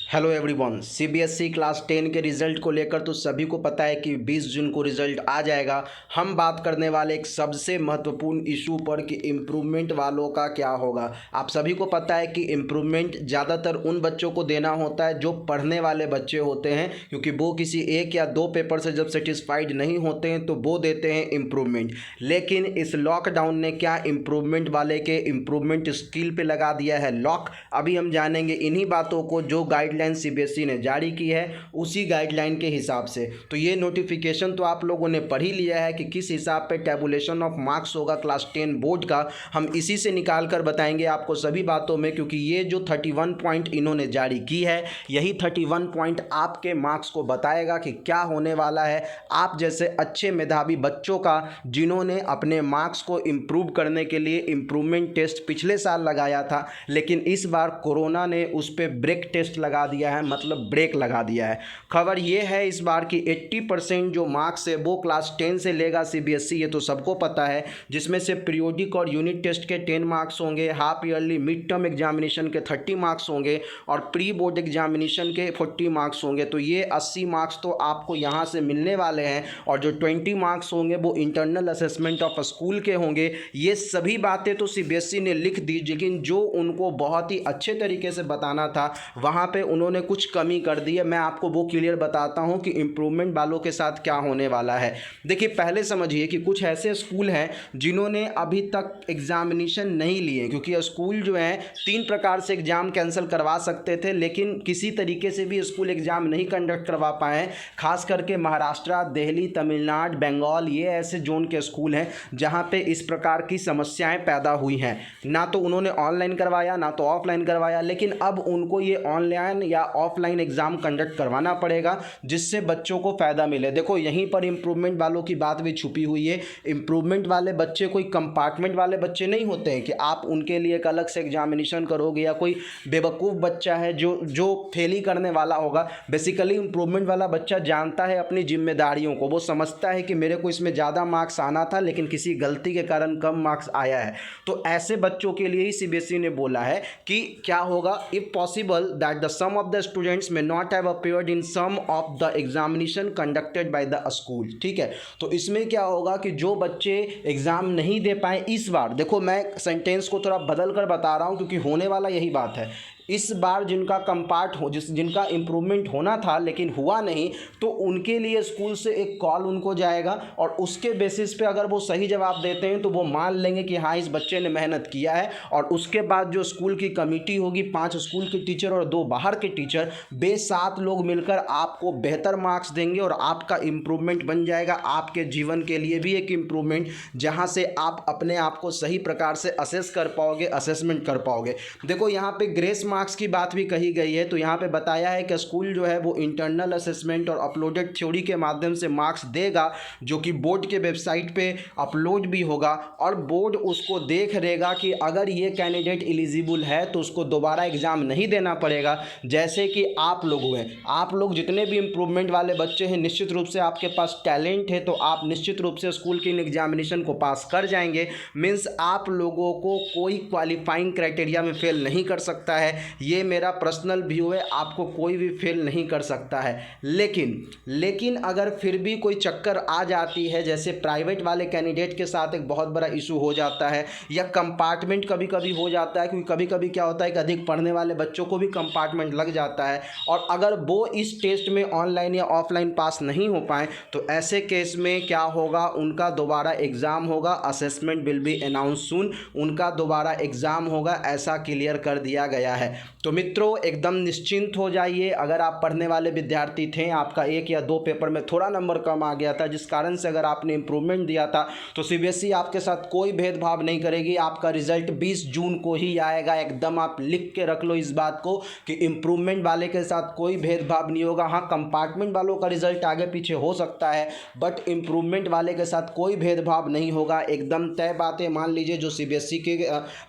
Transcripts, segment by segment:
Hello everyone. CBSE class 10 के result को लेकर तो सभी को पता है कि 20 जून को रिज़ल्ट आ जाएगा। हम बात करने वाले एक सबसे महत्वपूर्ण इशू पर कि इम्प्रूवमेंट वालों का क्या होगा। आप सभी को पता है कि इम्प्रूवमेंट ज़्यादातर उन बच्चों को देना होता है जो पढ़ने वाले बच्चे होते हैं, क्योंकि वो किसी एक या दो पेपर से जब सेटिस्फाइड नहीं होते हैं तो वो देते हैं इम्प्रूवमेंट। लेकिन इस लॉकडाउन ने क्या इम्प्रूवमेंट वाले के इम्प्रूवमेंट स्किल पे लगा दिया है लॉक। अभी हम जानेंगे इन्हीं बातों को जो गाइडलाइन सीबीएसई ने जारी की है उसी गाइडलाइन के हिसाब से। तो ये नोटिफिकेशन तो आप लोगों ने पढ़ ही लिया है कि किस हिसाब पे टैबुलेशन ऑफ मार्क्स होगा क्लास 10 बोर्ड का। हम इसी से निकाल कर बताएंगे आपको सभी बातों में, क्योंकि ये जो 31 पॉइंट इन्होंने जारी की है यही 31 पॉइंट आपके मार्क्स को बताएगा कि क्या होने वाला है आप जैसे अच्छे मेधावी बच्चों का, जिन्होंने अपने मार्क्स को इम्प्रूव करने के लिए इम्प्रूवमेंट टेस्ट पिछले साल लगाया था, लेकिन इस बार कोरोना ने उस पर ब्रेक टेस्ट लगा दिया है, मतलब ब्रेक लगा दिया है। खबर ये है इस बार की 80% जो मार्क्स है वो क्लास 10 से लेगा सीबीएसई, ये तो सबको पता है, जिसमें से पीरियोडिक और यूनिट टेस्ट के 10 मार्क्स होंगे, half yearly mid term examination के 30 मार्क्स होंगे और प्री बोर्ड एग्जामिनेशन के 40 मार्क्स होंगे। तो ये 80 मार्क्स तो आपको यहाँ से मिलने वाले हैं और जो 20 मार्क्स होंगे वो इंटरनल असेसमेंट ऑफ स्कूल के होंगे। ये सभी बातें तो सीबीएसई ने लिख दी, लेकिन जो उनको बहुत ही अच्छे तरीके से बताना था वहाँ पे उन्होंने कुछ कमी कर दी है। मैं आपको वो क्लियर बताता हूँ कि इम्प्रूवमेंट वालों के साथ क्या होने वाला है। देखिए, पहले समझिए कि कुछ ऐसे स्कूल हैं जिन्होंने अभी तक एग्जामिनेशन नहीं लिए, क्योंकि स्कूल जो है 3 प्रकार से एग्ज़ाम कैंसिल करवा सकते थे, लेकिन किसी तरीके से भी स्कूल एग्ज़ाम नहीं कंडक्ट करवा पाए। खास करके महाराष्ट्र, दिल्ली, तमिलनाडु, बंगाल, ये ऐसे जोन के स्कूल हैं जहाँ पे इस प्रकार की समस्याएं पैदा हुई हैं। ना तो उन्होंने ऑनलाइन करवाया ना तो ऑफलाइन करवाया, लेकिन अब उनको ये ऑनलाइन या ऑफलाइन एग्ज़ाम कंडक्ट करवाना पड़ेगा जिससे बच्चों को फ़ायदा मिले। देखो, यहीं पर इम्प्रूवमेंट वालों की बात भी छुपी हुई है। इम्प्रूवमेंट वाले बच्चे कोई कंपार्टमेंट वाले बच्चे नहीं होते हैं कि आप उनके लिए एक अलग से एग्जामिनेशन करोगे या कोई बेवकूफ़ बच्चा है जो फेल ही करने वाला होगा। बेसिकली इम्प्रूवमेंट वाला बच्चा जानता है अपनी जिम्मेदारियों को, वो समझता है कि मेरे को इसमें ज़्यादा मार्क्स आना था लेकिन किसी गलती के कारण कम मार्क्स आया है। तो ऐसे बच्चों के लिए ही सीबीएसई ने बोला है कि क्या होगा, if possible that the some of the students may not have appeared in some of the examination conducted by the school. ठीक है, तो इसमें क्या होगा कि जो बच्चे एग्ज़ाम नहीं दे पाए इस बार, देखो मैं सेंटेंस को थोड़ा बदल कर बता रहा हूँ क्योंकि होने वाला यही बात है। इस बार जिनका कंपार्ट हो जिनका इम्प्रूवमेंट होना था लेकिन हुआ नहीं, तो उनके लिए स्कूल से एक कॉल उनको जाएगा और उसके बेसिस पे अगर वो सही जवाब देते हैं तो वो मान लेंगे कि हाँ इस बच्चे ने मेहनत किया है। और उसके बाद जो स्कूल की कमेटी होगी, 5 स्कूल के टीचर और 2 बाहर के टीचर, बे 7 लोग मिलकर आपको बेहतर मार्क्स देंगे और आपका इम्प्रूवमेंट बन जाएगा आपके जीवन के लिए भी एक इम्प्रूवमेंट, जहाँ से आप अपने आप को सही प्रकार से असेस कर पाओगे, असेसमेंट कर पाओगे। देखो, यहाँ पे ग्रेस मार्क्स की बात भी कही गई है, तो यहाँ पे बताया है कि स्कूल जो है वो इंटरनल असेसमेंट और अपलोडेड थ्योरी के माध्यम से मार्क्स देगा, जो कि बोर्ड के वेबसाइट पे अपलोड भी होगा और बोर्ड उसको देख रहेगा कि अगर ये कैंडिडेट एलिजिबल है तो उसको दोबारा एग्ज़ाम नहीं देना पड़ेगा। जैसे कि आप लोग हुए, आप लोग जितने भी इम्प्रूवमेंट वाले बच्चे हैं, निश्चित रूप से आपके पास टैलेंट है तो आप निश्चित रूप से स्कूल की एग्जामिनेशन को पास कर जाएंगे। मीन्स आप लोगों को कोई क्वालिफाइंग क्राइटेरिया में फेल नहीं कर सकता है, ये मेरा पर्सनल व्यू है, आपको कोई भी फेल नहीं कर सकता है। लेकिन अगर फिर भी कोई चक्कर आ जाती है, जैसे प्राइवेट वाले कैंडिडेट के साथ एक बहुत बड़ा इशू हो जाता है या कंपार्टमेंट कभी कभी हो जाता है, क्योंकि कभी कभी क्या होता है कि अधिक पढ़ने वाले बच्चों को भी कंपार्टमेंट लग जाता है, और अगर वो इस टेस्ट में ऑनलाइन या ऑफलाइन पास नहीं हो पाए तो ऐसे केस में क्या होगा, उनका दोबारा एग्ज़ाम होगा, असेसमेंट विल बी अनाउंस सून, उनका दोबारा एग्ज़ाम होगा, ऐसा क्लियर कर दिया गया है। तो मित्रों, एकदम निश्चिंत हो जाइए। अगर आप पढ़ने वाले विद्यार्थी थे, आपका 1 या 2 पेपर में थोड़ा नंबर कम आ गया था, जिस कारण से अगर आपने इम्प्रूवमेंट दिया था, तो सीबीएसई आपके साथ कोई भेदभाव नहीं करेगी। आपका रिजल्ट 20 जून को ही आएगा। एकदम आप लिख के रख लो इस बात को कि इम्प्रूवमेंट वाले के साथ कोई भेदभाव नहीं होगा। हाँ, कंपार्टमेंट वालों का रिजल्ट आगे पीछे हो सकता है, बट इम्प्रूवमेंट वाले के साथ कोई भेदभाव नहीं होगा। एकदम तय बातें मान लीजिए जो सीबीएसई के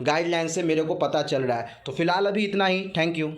गाइडलाइन से मेरे को पता चल रहा है। तो फिलहाल अभी इतना ही। Thank you.